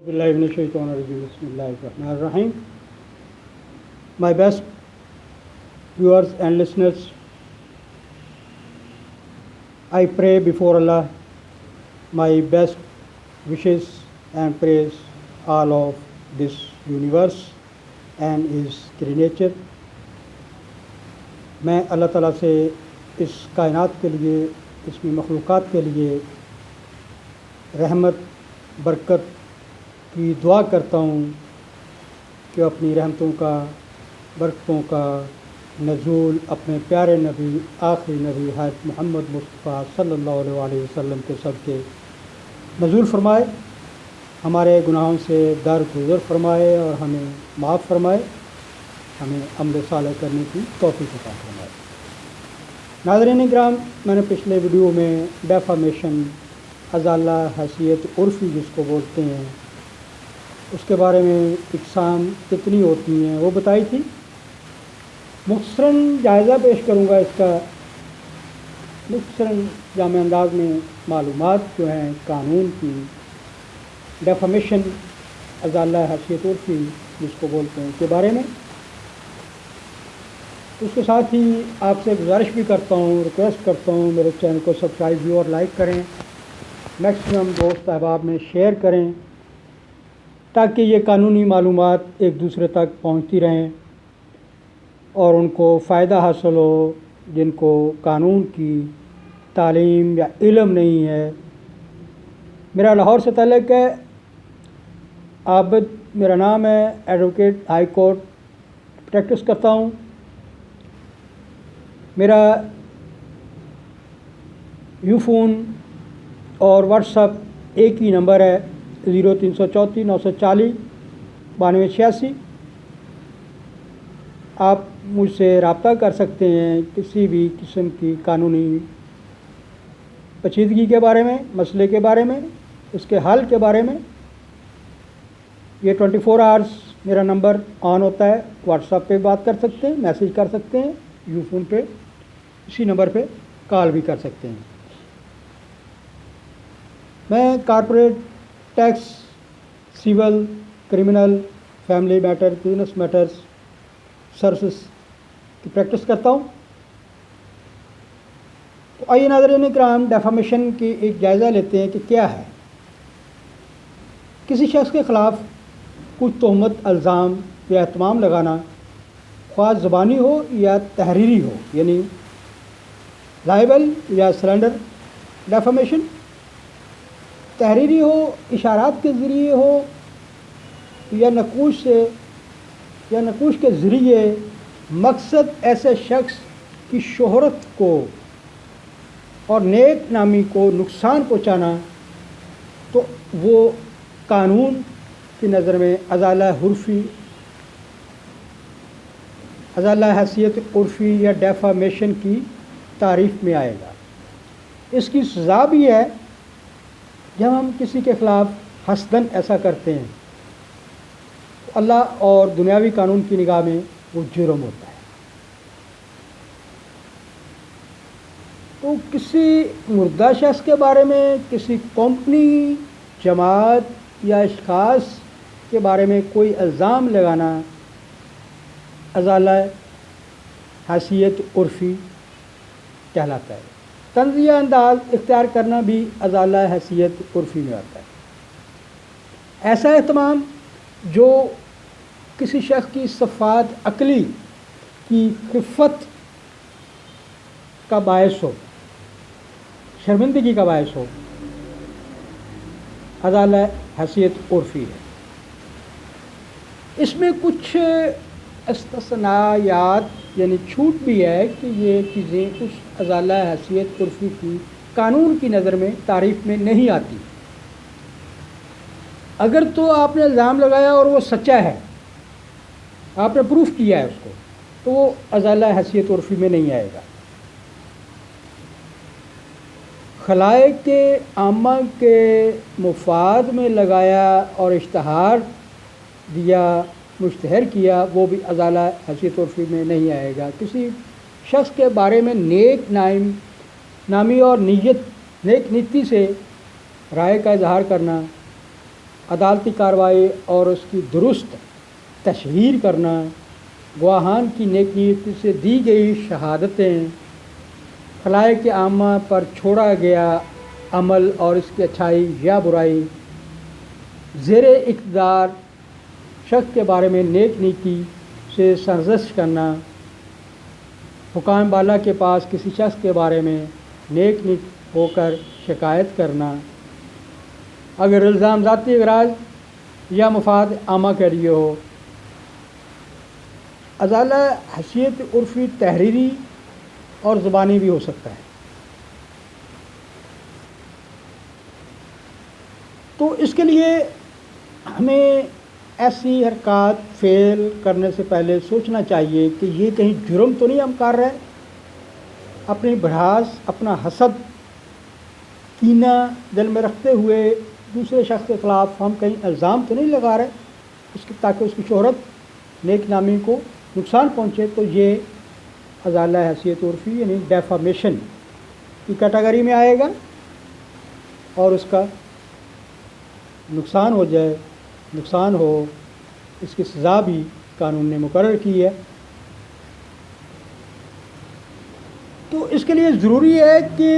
Bismillahirrahmanirrahim. My best viewers and listeners, I pray before Allah my best wishes and praise all of this universe and its creature. میں اللہ تعالیٰ سے اس کائنات کے لیے، اس میں مخلوقات کے لیے رحمت برکت کی دعا کرتا ہوں کہ اپنی رحمتوں کا برکتوں کا نزول اپنے پیارے نبی آخری نبی حضرت محمد مصطفیٰ صلی اللہ علیہ وسلم کے سب کے نزول فرمائے، ہمارے گناہوں سے درگزر فرمائے اور ہمیں معاف فرمائے، ہمیں عمل صالح کرنے کی توفیق عطا فرمائے۔ ناظرین کرام، میں نے پچھلے ویڈیو میں ڈیفامیشن، ازالہ حیثیت عرفی جس کو بولتے ہیں، اس کے بارے میں اقسام کتنی ہوتی ہیں وہ بتائی تھی۔ مختصراً جائزہ پیش کروں گا اس کا، مختصراً جامع انداز میں معلومات جو ہیں قانون کی، ڈیفامیشن، ازالہ حیثیت عرفی جس کو بولتے ہیں کے بارے میں۔ اس کے ساتھ ہی آپ سے گزارش بھی کرتا ہوں، ریکویسٹ کرتا ہوں میرے چینل کو سبسکرائب بھی اور لائک کریں، میکسیمم دوست احباب میں شیئر کریں تاکہ یہ قانونی معلومات ایک دوسرے تک پہنچتی رہیں اور ان کو فائدہ حاصل ہو جن کو قانون کی تعلیم یا علم نہیں ہے۔ میرا لاہور سے تعلق ہے، عابد میرا نام ہے، ایڈوکیٹ ہائی کورٹ پریکٹس کرتا ہوں۔ میرا یو فون اور واٹس ایپ ایک ہی نمبر ہے، 0334 940 9286۔ آپ مجھ سے رابطہ کر سکتے ہیں کسی بھی قسم کی قانونی پیچیدگی کے بارے میں، مسئلے کے بارے میں، اس کے حل کے بارے میں۔ یہ 24 آورس میرا نمبر آن ہوتا ہے، واٹس ایپ پہ بات کر سکتے ہیں، میسیج کر سکتے ہیں، یو فون پہ اسی نمبر پہ کال بھی کر سکتے ہیں۔ میں corporate tax, civil, criminal, family matter, business matters, services کی پریکٹس کرتا ہوں۔ تو آئیے ناظرین کرام، ڈیفامیشن کی ایک جائزہ لیتے ہیں کہ کیا ہے۔ کسی شخص کے خلاف کچھ تہمت، الزام یا اتہام لگانا، خواہ زبانی ہو یا تحریری ہو، یعنی لائبل یا سلنڈر ڈیفامیشن۔ تحریری ہو، اشارات کے ذریعے ہو یا نقوش کے ذریعے، مقصد ایسے شخص کی شہرت کو اور نیک نامی کو نقصان پہنچانا، تو وہ قانون کی نظر میں ازالہ عرفی، ازالہ حیثیت عرفی یا ڈیفامیشن کی تعریف میں آئے گا۔ اس کی سزا بھی ہے جب ہم کسی کے خلاف حسداً ایسا کرتے ہیں، تو اللہ اور دنیاوی قانون کی نگاہ میں وہ جرم ہوتا ہے۔ تو کسی مردہ شخص کے بارے میں، کسی کمپنی، جماعت یا اشخاص کے بارے میں کوئی الزام لگانا ازالہ حیثیت عرفی کہلاتا ہے۔ تنزیہ انداز اختیار کرنا بھی ازالہ حیثیت عرفی میں آتا ہے۔ ایسا اہتمام جو کسی شخص کی صفات عقلی کی خفت کا باعث ہو، شرمندگی کا باعث ہو، ازالہ حیثیت عرفی ہے۔ اس میں کچھ استثناءات یعنی چھوٹ بھی ہے کہ یہ چیزیں اس ازالہ حیثیت عرفی کی قانون کی نظر میں تعریف میں نہیں آتی۔ اگر تو آپ نے الزام لگایا اور وہ سچا ہے، آپ نے پروف کیا ہے اس کو، تو وہ ازالہ حیثیت عرفی میں نہیں آئے گا۔ خلائق کے عامہ کے مفاد میں لگایا اور اشتہار دیا، مشتہر کیا، وہ بھی ازالہ حیثیت عرفی میں نہیں آئے گا۔ کسی شخص کے بارے میں نیک نامی اور نیک نیتی سے رائے کا اظہار کرنا، عدالتی کارروائی اور اس کی درست تشہیر کرنا، گواہان کی نیک نیتی سے دی گئی شہادتیں، خلائق عامہ پر چھوڑا گیا عمل اور اس کی اچھائی یا برائی، زیر اقتدار شخص کے بارے میں نیک نیتی سے سرزنش کرنا، حکام بالا کے پاس کسی شخص کے بارے میں نیک نیت ہو کر شکایت کرنا، اگر الزام ذاتی اغراض یا مفاد عامہ کے لیے ہو۔ ازالہ حیثیت عرفی تحریری اور زبانی بھی ہو سکتا ہے۔ تو اس کے لیے ہمیں ایسی حرکات فعل کرنے سے پہلے سوچنا چاہیے کہ یہ کہیں جرم تو نہیں ہم کر رہے، اپنی بھڑاس، اپنا حسد، کینہ دل میں رکھتے ہوئے دوسرے شخص کے خلاف ہم کہیں الزام تو نہیں لگا رہے تاکہ اس کی شہرت، نیک نامی کو نقصان پہنچے۔ تو یہ ازالہ حیثیت عرفی یعنی ڈیفامیشن کی کیٹیگری میں آئے گا، اور اس کا نقصان ہو جائے، نقصان ہو، اس کی سزا بھی قانون نے مقرر کی ہے۔ تو اس کے لیے ضروری ہے کہ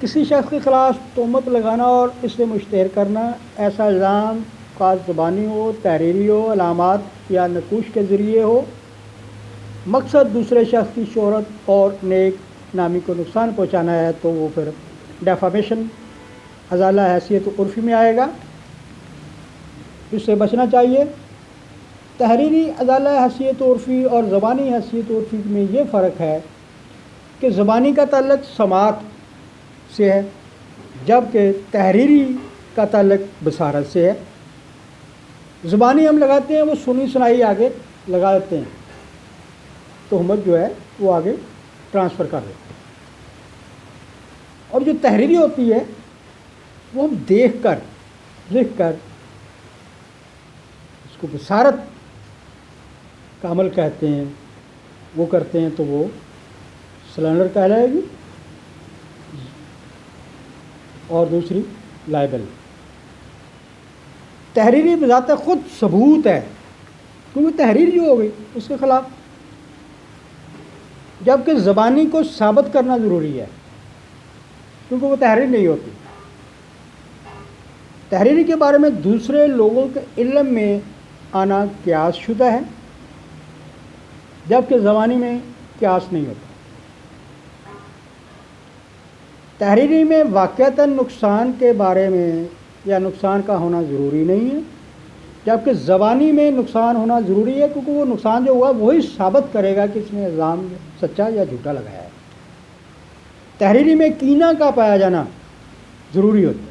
کسی شخص کے خلاف تہمت لگانا اور اس سے مشتہر کرنا، ایسا الزام خاص زبانی ہو، تحریری ہو، علامات یا نقوش کے ذریعے ہو، مقصد دوسرے شخص کی شہرت اور نیک نامی کو نقصان پہنچانا ہے، تو وہ پھر ڈیفامیشن ازالہ حیثیت عرفی میں آئے گا۔ اس سے بچنا چاہیے۔ تحریری ازالہ حیثیت عرفی اور زبانی حیثیت عرفی میں یہ فرق ہے کہ زبانی کا تعلق سماعت سے ہے، جبکہ تحریری کا تعلق بصارت سے ہے۔ زبانی ہم لگاتے ہیں وہ سنی سنائی آگے لگا دیتے ہیں، تہمت جو ہے وہ آگے ٹرانسفر کر دیتے ہیں، اور جو تحریری ہوتی ہے وہ ہم دیکھ کر، لکھ کر اس کو بصارت کا عمل کہتے ہیں، وہ کرتے ہیں، تو وہ سلنڈر کہلائے گی، اور دوسری لائبل۔ تحریری بذات خود ثبوت ہے، کیونکہ تحریر جو ہو گئی اس کے خلاف، جبکہ زبانی کو ثابت کرنا ضروری ہے کیونکہ وہ تحریر نہیں ہوتی۔ تحریری کے بارے میں دوسرے لوگوں کے علم میں آنا قیاس شدہ ہے، جبکہ زبانی میں قیاس نہیں ہوتا۔ تحریری میں واقعتاً نقصان کے بارے میں یا نقصان کا ہونا ضروری نہیں ہے، جبکہ زبانی میں نقصان ہونا ضروری ہے، کیونکہ وہ نقصان جو ہوا وہی ثابت کرے گا کہ اس نے الزام سچا یا جھوٹا لگایا ہے۔ تحریری میں کینہ کا پایا جانا ضروری ہوتا ہے۔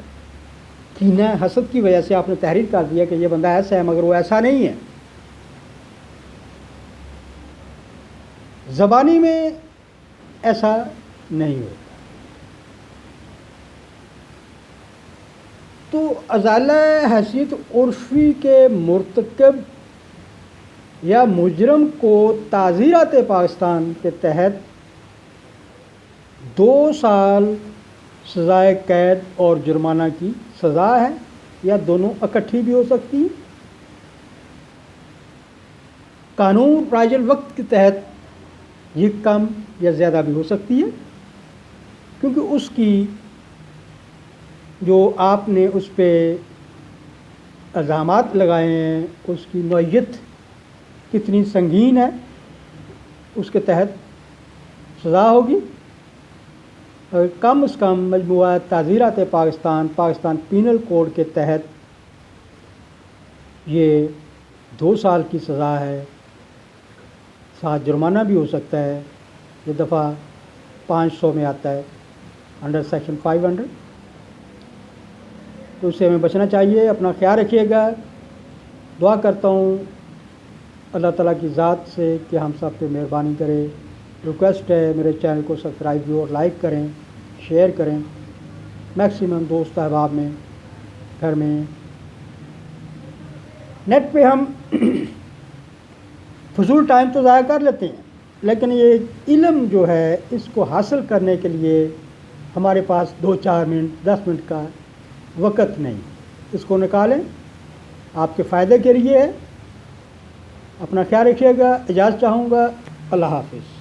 کینہ، حسد کی وجہ سے آپ نے تحریر کر دیا کہ یہ بندہ ایسا ہے، مگر وہ ایسا نہیں ہے۔ زبانی میں ایسا نہیں ہوتا۔ تو ازالہ حیثیت عرفی کے مرتکب یا مجرم کو تعزیرات پاکستان کے تحت 2 سال سزائے قید اور جرمانہ کی سزا ہے، یا دونوں اکٹھی بھی ہو سکتی ہیں۔ قانون رائج الوقت کے تحت یہ کم یا زیادہ بھی ہو سکتی ہے، کیونکہ اس کی جو آپ نے اس پہ الزامات لگائے ہیں اس کی نوعیت کتنی سنگین ہے، اس کے تحت سزا ہوگی۔ کم از کم مجموعہ تعزیرات پاکستان پینل کوڈ کے تحت یہ 2 سال کی سزا ہے، ساتھ جرمانہ بھی ہو سکتا ہے۔ یہ دفعہ 500 میں آتا ہے، انڈر سیکشن 500۔ تو اس سے ہمیں بچنا چاہیے۔ اپنا خیال رکھیے گا۔ دعا کرتا ہوں اللہ تعالیٰ کی ذات سے کہ ہم سب پہ مہربانی کرے۔ ریکویسٹ ہے میرے چینل کو سبسکرائب بھی اور لائک کریں، شیئر کریں، میکسیمم دوست احباب میں، گھر میں۔ نیٹ پہ ہم فضول ٹائم تو ضائع کر لیتے ہیں، لیکن یہ علم جو ہے اس کو حاصل کرنے کے لیے ہمارے پاس 2-4 منٹ 10 منٹ کا وقت نہیں۔ اس کو نکالیں، آپ کے فائدے کے لیے ہے۔ اپنا خیال رکھیے گا، اجازت چاہوں گا، اللہ حافظ۔